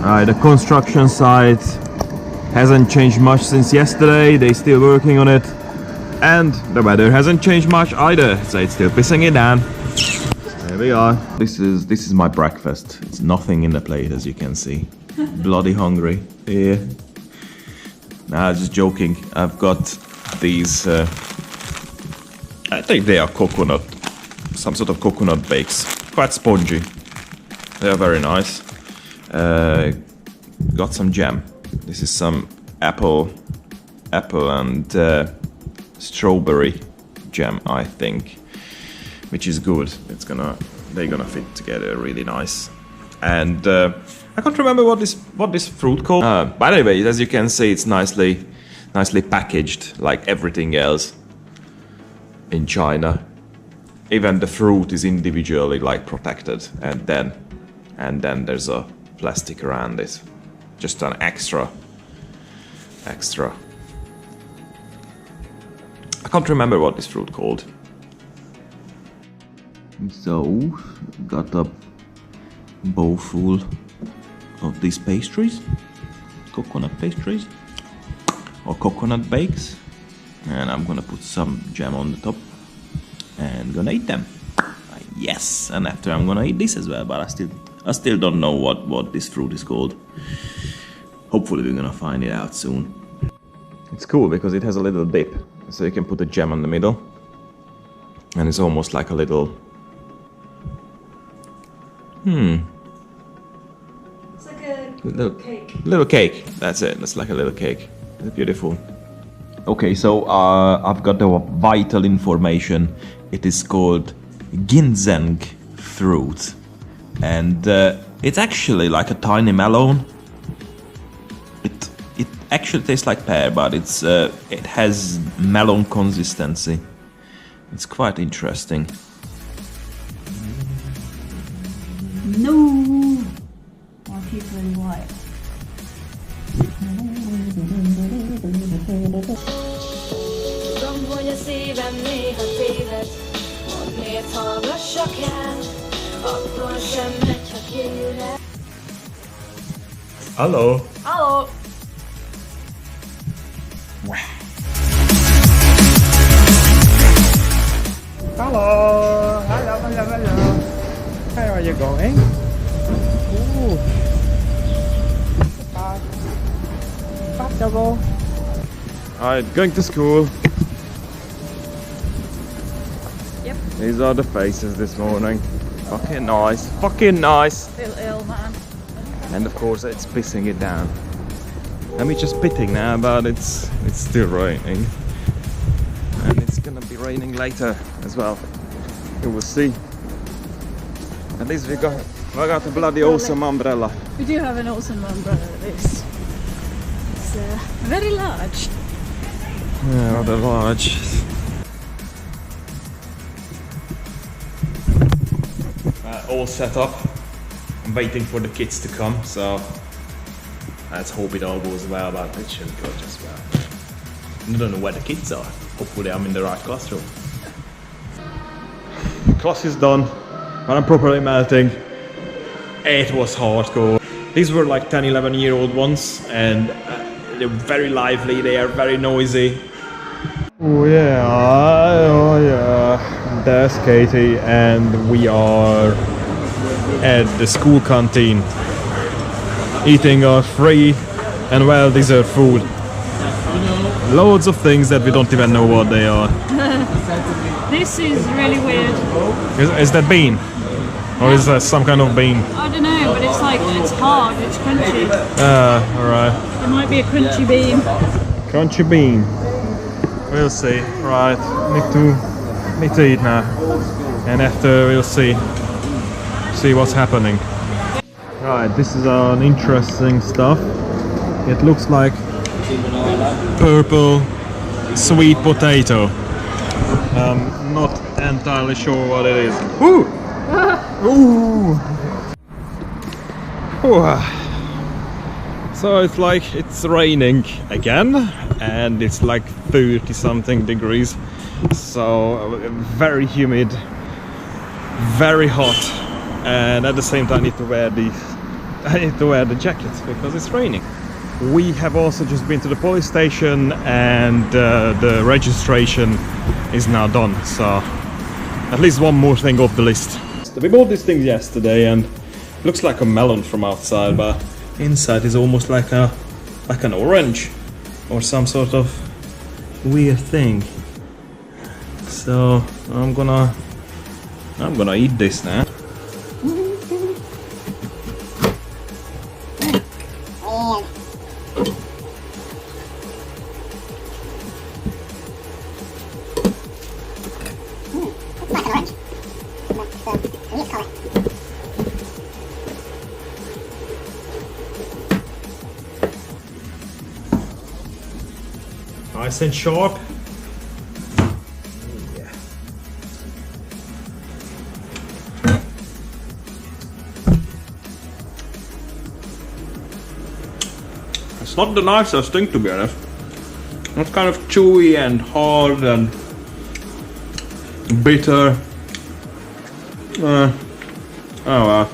Alright, the construction site hasn't changed much since yesterday. They're still working on it. And the weather hasn't changed much either, so it's still pissing it down. There we are. This is my breakfast. It's nothing in the plate, as you can see. Bloody hungry. Yeah. Nah, just joking. I've got these. I think they are coconut, some sort of coconut bakes. Quite spongy. They are very nice. Got some jam. This is some apple and strawberry jam, I think, which is good. They're gonna fit together really nice. And I can't remember what this fruit called. But anyway, as you can see, it's nicely packaged, like everything else in China. Even the fruit is individually like protected, and then there's a plastic around it, just an extra. I can't remember what this fruit called. So, got a bowl full of these pastries, coconut pastries, or coconut bakes, and I'm gonna put some jam on the top and gonna eat them. Yes, and after I'm gonna eat this as well, but I still don't know what this fruit is called. Hopefully we're gonna find it out soon. It's cool because it has a little dip, so you can put the jam in the middle, and it's almost like a little. It's like a cake. Little cake. That's it. That's like a little cake. It's beautiful. Okay, so I've got the vital information. It is called ginseng fruit, and it's actually like a tiny melon. It actually tastes like pear, but it has melon consistency. It's quite interesting. No! My teeth are really white. Gombolja szívem néha téved, miért hallgassak el, akkor sem megy, ha kéne. Hello. Hello! Hello. Where are you going? Ooh. Comfortable. Alright, going to school. Yep. These are the faces this morning. Fucking nice. Fucking nice. Feel ill, man. And of course it's pissing it down. I mean, just spitting now, but it's still raining. And it's gonna be raining later as well. You will see. At least we got a bloody awesome umbrella. We do have an awesome umbrella. It's very large. Yeah, rather large. All set up. I'm waiting for the kids to come, so let's hope it all goes well, but it should go just well. I don't know where the kids are. Hopefully I'm in the right classroom. Class is done, but I'm properly melting. It was hardcore. These were like 10-11-year-old ones, and they're very lively, they are very noisy. Oh yeah, there's Katie, and we are at the school canteen eating our free and well-deserved food. Loads of things that we don't even know what they are. This is really weird. Is that bean? Or is that some kind of bean? I don't know, but it's hard, it's crunchy. Alright. It might be a crunchy bean. Crunchy bean. We'll see. Right, need to eat now. And after we'll see what's happening. Right, this is an interesting stuff. It looks like purple sweet potato. Not entirely sure what it is. Ooh! Ooh! Ooh. So it's raining again, and it's like 30 something degrees. So very humid, very hot, and at the same time I need to wear the jacket because it's raining. We have also just been to the police station, and the registration is now done, so at least one more thing off the list. So we bought this thing yesterday, and it looks like a melon from outside, but inside is almost like an orange or some sort of weird thing. So I'm gonna eat this now. Nice and sharp. Yeah. It's not the nicest thing, to be honest. It's kind of chewy and hard and bitter. Oh well.